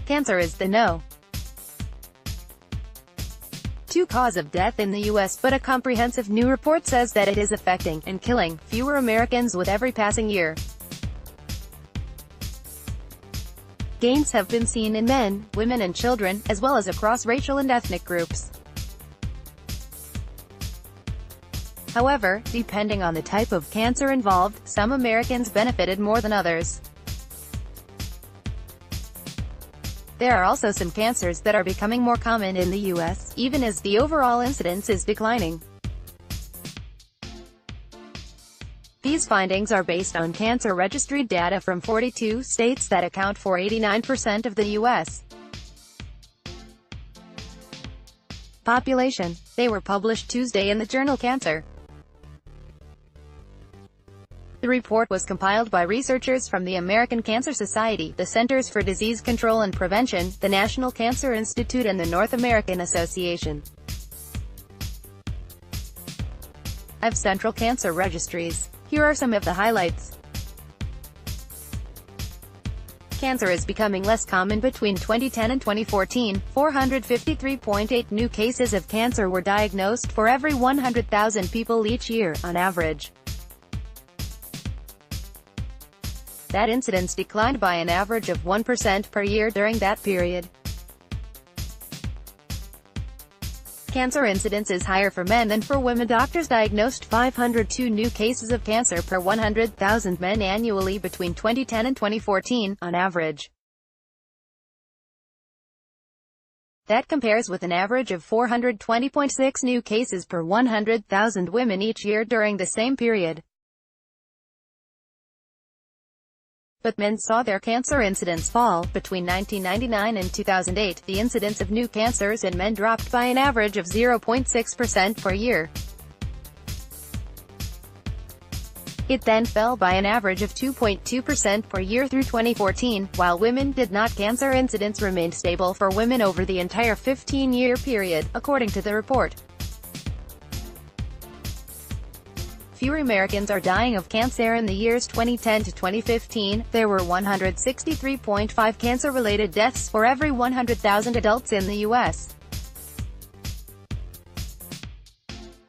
Cancer is the no. 2 cause of death in the U.S., but a comprehensive new report says that it is affecting and killing fewer Americans with every passing year. Gains have been seen in men, women and children, as well as across racial and ethnic groups. However, depending on the type of cancer involved, some Americans benefited more than others. There are also some cancers that are becoming more common in the U.S., even as the overall incidence is declining. These findings are based on cancer registry data from 42 states that account for 89% of the U.S. population. They were published Tuesday in the journal Cancer. The report was compiled by researchers from the American Cancer Society, the Centers for Disease Control and Prevention, the National Cancer Institute and the North American Association of Central Cancer Registries. Here are some of the highlights. Cancer is becoming less common. Between 2010 and 2014, 453.8 new cases of cancer were diagnosed for every 100,000 people each year, on average. That incidence declined by an average of 1% per year during that period. Cancer incidence is higher for men than for women. Doctors diagnosed 502 new cases of cancer per 100,000 men annually between 2010 and 2014, on average. That compares with an average of 420.6 new cases per 100,000 women each year during the same period. But men saw their cancer incidence fall. Between 1999 and 2008, the incidence of new cancers in men dropped by an average of 0.6% per year. It then fell by an average of 2.2% per year through 2014, while women did not. Cancer incidence remained stable for women over the entire 15-year period, according to the report. Fewer Americans are dying of cancer. In the years 2010 to 2015, there were 163.5 cancer-related deaths for every 100,000 adults in the U.S.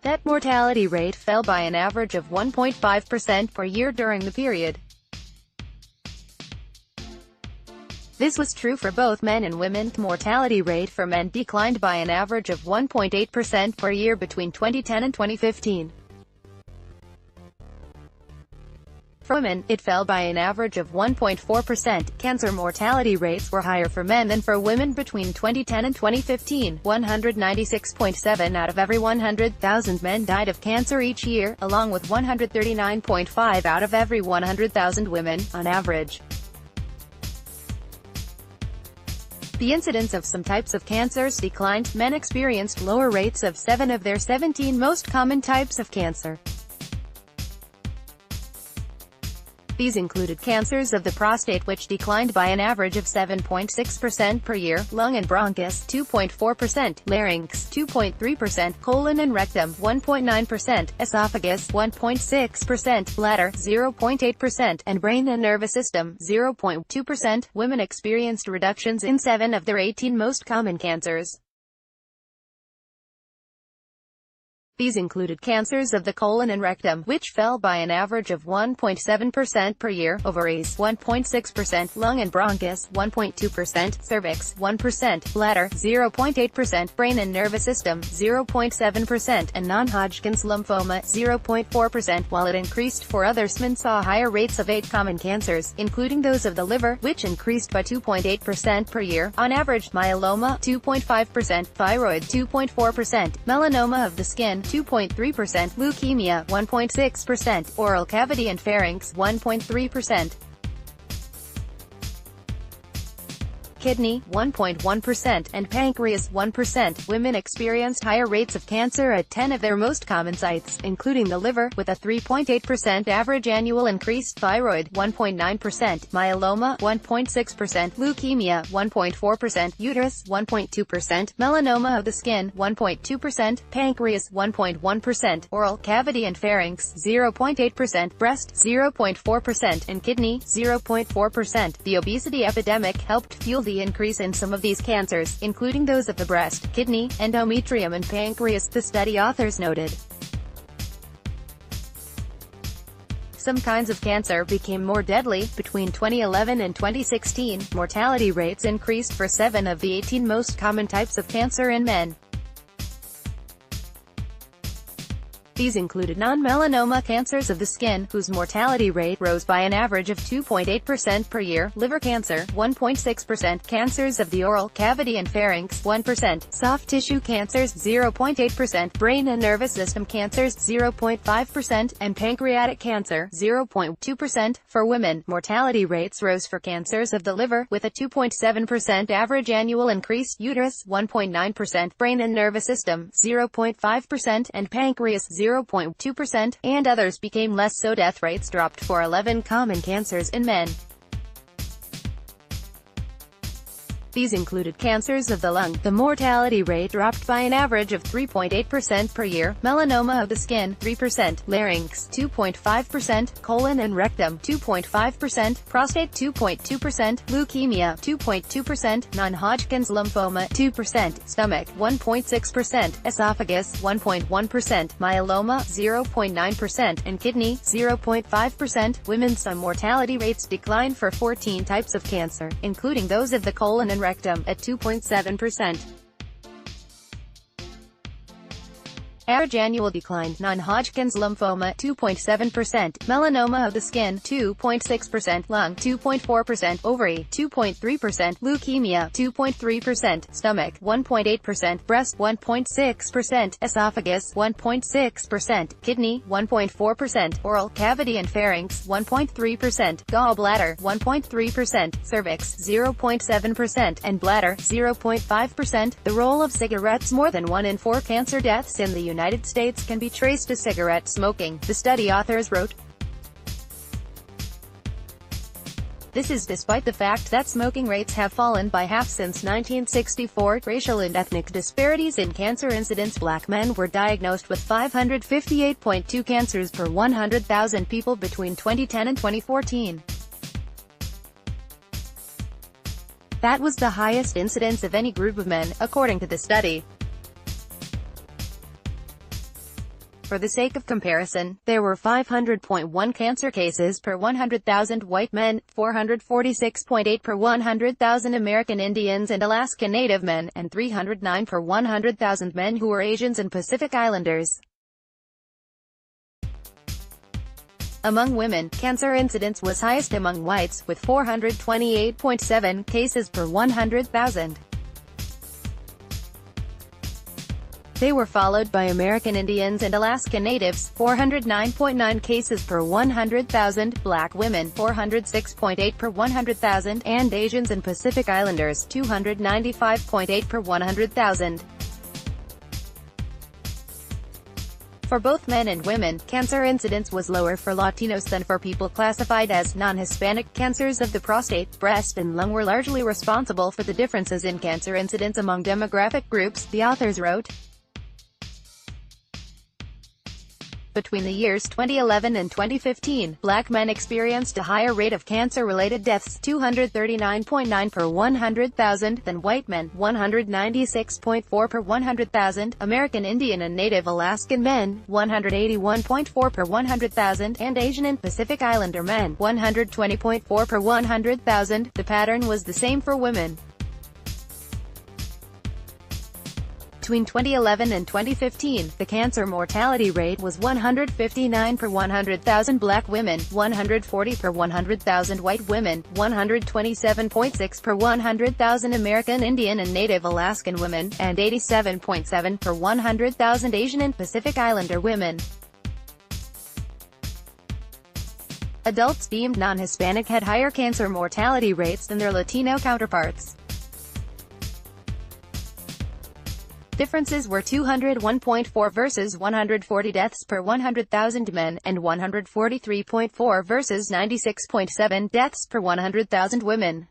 That mortality rate fell by an average of 1.5% per year during the period. This was true for both men and women. The mortality rate for men declined by an average of 1.8% per year between 2010 and 2015. For women, it fell by an average of 1.4%. Cancer mortality rates were higher for men than for women between 2010 and 2015. 196.7 out of every 100,000 men died of cancer each year, along with 139.5 out of every 100,000 women, on average. The incidence of some types of cancers declined. Men experienced lower rates of 7 of their 17 most common types of cancer. These included cancers of the prostate, which declined by an average of 7.6% per year, lung and bronchus 2.4%, larynx 2.3%, colon and rectum 1.9%, esophagus 1.6%, bladder 0.8%, and brain and nervous system 0.2%. Women experienced reductions in 7 of their 18 most common cancers. These included cancers of the colon and rectum, which fell by an average of 1.7% per year, ovaries 1.6%, lung and bronchus 1.2%, cervix 1%, bladder 0.8%, brain and nervous system 0.7%, and non-Hodgkin's lymphoma 0.4%, while it increased for others. Men saw higher rates of 8 common cancers, including those of the liver, which increased by 2.8% per year, on average, myeloma 2.5%, thyroid 2.4%, melanoma of the skin 2.3%, leukemia 1.6%, oral cavity and pharynx 1.3%. Kidney 1.1%, and pancreas 1%. Women experienced higher rates of cancer at 10 of their most common sites, including the liver, with a 3.8% average annual increase, thyroid 1.9%, myeloma 1.6%, leukemia 1.4%, uterus 1.2%, melanoma of the skin 1.2%, pancreas 1.1%, oral cavity and pharynx 0.8%, breast 0.4%, and kidney 0.4%. The obesity epidemic helped fuel the increase in some of these cancers, including those of the breast, kidney, endometrium and pancreas, the study authors noted. Some kinds of cancer became more deadly. Between 2011 and 2016, mortality rates increased for 7 of the 18 most common types of cancer in men. These included non-melanoma cancers of the skin, whose mortality rate rose by an average of 2.8% per year, liver cancer, 1.6%, cancers of the oral cavity and pharynx, 1%, soft tissue cancers, 0.8%, brain and nervous system cancers, 0.5%, and pancreatic cancer, 0.2%. For women, mortality rates rose for cancers of the liver, with a 2.7% average annual increase, uterus, 1.9%, brain and nervous system, 0.5%, and pancreas, 0.2%, and others became less so. Death rates dropped for 11 common cancers in men. These included cancers of the lung. The mortality rate dropped by an average of 3.8% per year, melanoma of the skin, 3%, larynx, 2.5%, colon and rectum, 2.5%, prostate, 2.2%, leukemia, 2.2%, non-Hodgkin's lymphoma, 2%, stomach, 1.6%, esophagus, 1.1%, myeloma, 0.9%, and kidney, 0.5%. Women's mortality rates declined for 14 types of cancer, including those of the colon and rectum, at 2.7%. Average annual decline: non-Hodgkin's lymphoma, 2.7%, melanoma of the skin, 2.6%, lung, 2.4%, ovary, 2.3%, leukemia, 2.3%, stomach, 1.8%, breast, 1.6%, esophagus, 1.6%, kidney, 1.4%, oral cavity and pharynx, 1.3%, gallbladder, 1.3%, cervix, 0.7%, and bladder, 0.5%. The role of cigarettes: more than 1 in 4 cancer deaths in the United States can be traced to cigarette smoking, the study authors wrote. This is despite the fact that smoking rates have fallen by half since 1964. Racial and ethnic disparities in cancer incidence: Black men were diagnosed with 558.2 cancers per 100,000 people between 2010 and 2014. That was the highest incidence of any group of men, according to the study. For the sake of comparison, there were 500.1 cancer cases per 100,000 white men, 446.8 per 100,000 American Indians and Alaska Native men, and 309 per 100,000 men who were Asians and Pacific Islanders. Among women, cancer incidence was highest among whites, with 428.7 cases per 100,000. They were followed by American Indians and Alaska Natives, 409.9 cases per 100,000, Black women, 406.8 per 100,000, and Asians and Pacific Islanders, 295.8 per 100,000. For both men and women, cancer incidence was lower for Latinos than for people classified as non-Hispanic. Cancers of the prostate, breast and lung were largely responsible for the differences in cancer incidence among demographic groups, the authors wrote. Between the years 2011 and 2015, Black men experienced a higher rate of cancer-related deaths, 239.9 per 100,000, than white men, 196.4 per 100,000, American Indian and Native Alaskan men, 181.4 per 100,000, and Asian and Pacific Islander men, 120.4 per 100,000. The pattern was the same for women. Between 2011 and 2015, the cancer mortality rate was 159 per 100,000 Black women, 140 per 100,000 white women, 127.6 per 100,000 American Indian and Native Alaskan women, and 87.7 per 100,000 Asian and Pacific Islander women. Adults deemed non-Hispanic had higher cancer mortality rates than their Latino counterparts. Differences were 201.4 versus 140 deaths per 100,000 men, and 143.4 versus 96.7 deaths per 100,000 women.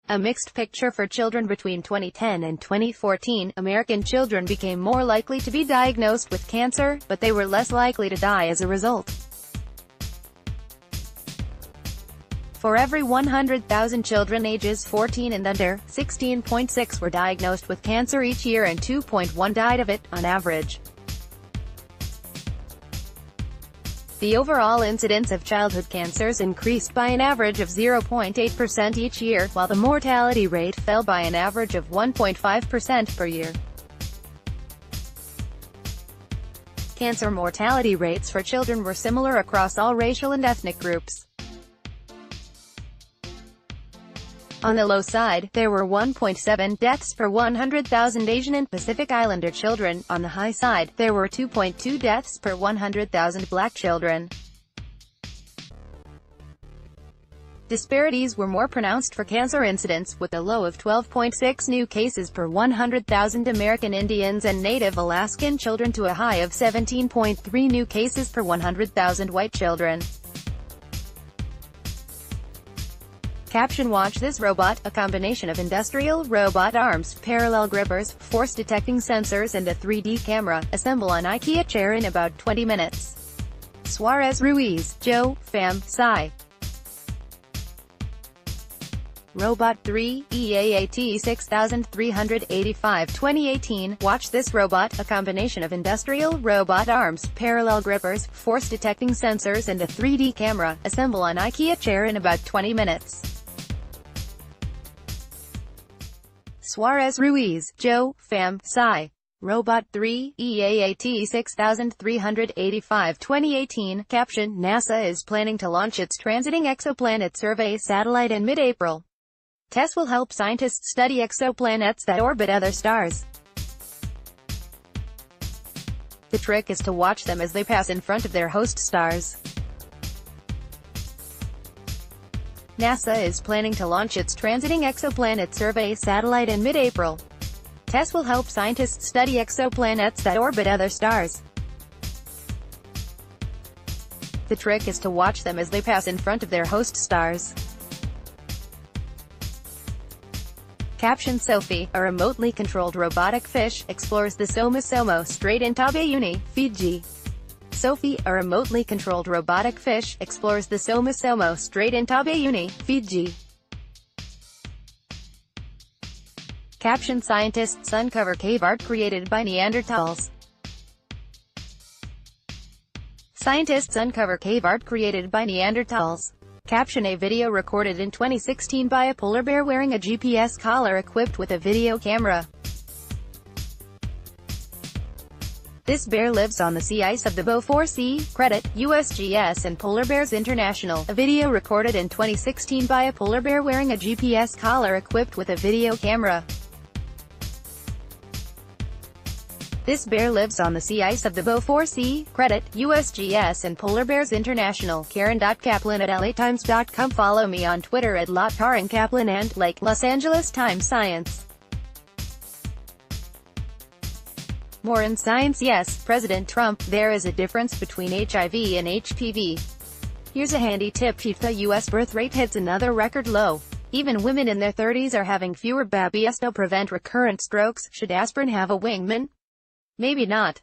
A mixed picture for children. Between 2010 and 2014, American children became more likely to be diagnosed with cancer, but they were less likely to die as a result. For every 100,000 children ages 14 and under, 16.6 were diagnosed with cancer each year and 2.1 died of it, on average. The overall incidence of childhood cancers increased by an average of 0.8% each year, while the mortality rate fell by an average of 1.5% per year. Cancer mortality rates for children were similar across all racial and ethnic groups. On the low side, there were 1.7 deaths per 100,000 Asian and Pacific Islander children. On the high side, there were 2.2 deaths per 100,000 Black children. Disparities were more pronounced for cancer incidence, with a low of 12.6 new cases per 100,000 American Indians and Native Alaskan children to a high of 17.3 new cases per 100,000 white children. Caption: Watch this robot, a combination of industrial robot arms, parallel grippers, force-detecting sensors and a 3D camera, assemble an IKEA chair in about 20 minutes. Suarez Ruiz, Joe, Pham, Sci. Robot 3, EAAT 6385 2018. Watch this robot, a combination of industrial robot arms, parallel grippers, force-detecting sensors and a 3D camera, assemble an IKEA chair in about 20 minutes. Suarez Ruiz, Joe, Pham, Sci. Robot 3, EAAT 6385 2018. Caption: NASA is planning to launch its Transiting Exoplanet Survey satellite in mid-April. TESS will help scientists study exoplanets that orbit other stars. The trick is to watch them as they pass in front of their host stars. NASA is planning to launch its Transiting Exoplanet Survey satellite in mid-April. TESS will help scientists study exoplanets that orbit other stars. The trick is to watch them as they pass in front of their host stars. Caption: Sophie, a remotely controlled robotic fish, explores the Somo Strait in Tabayuni, Fiji. Sophie, a remotely controlled robotic fish, explores the Somo Strait in Tabayuni, Fiji. Caption: Scientists uncover cave art created by Neanderthals. Scientists uncover cave art created by Neanderthals. Caption: A video recorded in 2016 by a polar bear wearing a GPS collar equipped with a video camera. This bear lives on the sea ice of the Beaufort Sea. Credit: USGS and Polar Bears International. A video recorded in 2016 by a polar bear wearing a GPS collar equipped with a video camera. This bear lives on the sea ice of the Beaufort Sea. Credit: USGS and Polar Bears International. Karen.Kaplan@LATimes.com. Follow me on Twitter at @KarenKaplan and like Los Angeles Times Science. More in science. Yes, President Trump, there is a difference between HIV and HPV. Here's a handy tip: if the U.S. birth rate hits another record low, even women in their 30s are having fewer babies. To prevent recurrent strokes, should aspirin have a wingman? Maybe not.